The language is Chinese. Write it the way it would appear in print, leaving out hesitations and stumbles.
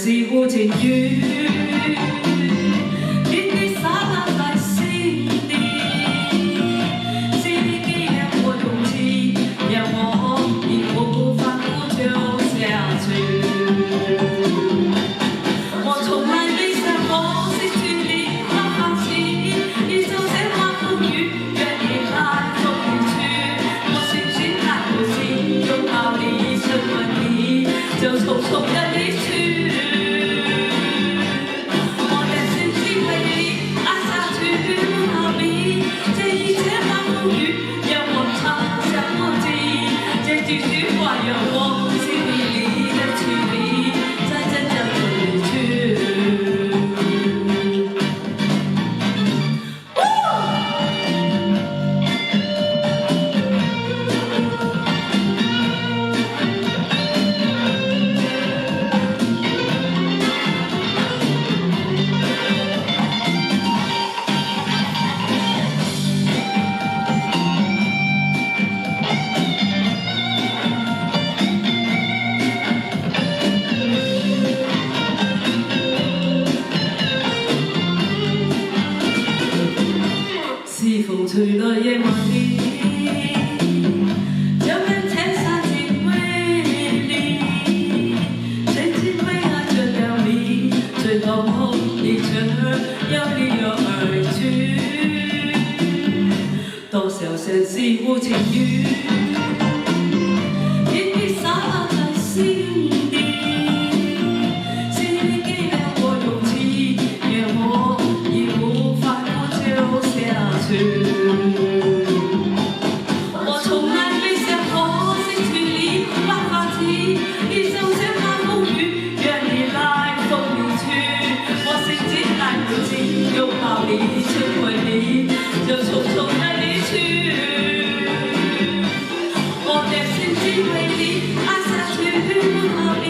是無情雨，天地灑下在心底，是你給了我勇氣，讓我義無反顧就下去。我從來沒想過失去你或放棄，你就在刮風雨，願你來風裏去。我深深愛不盡，擁抱你，親吻你，就匆匆地離去。是風吹來夜晚裡，就跟天上的美麗，曾經為愛着了迷，最後你卻要離我而去。多少相思無情雨，天地灑下在心底，是你給了我勇氣，讓我義無反顧就下去。我從來沒想過失去你或放棄，你就像刮風雨，願你來風裏去。我深深愛不盡，擁抱你，親吻你，就匆匆地離去。我的心只為你愛下去，不逃離。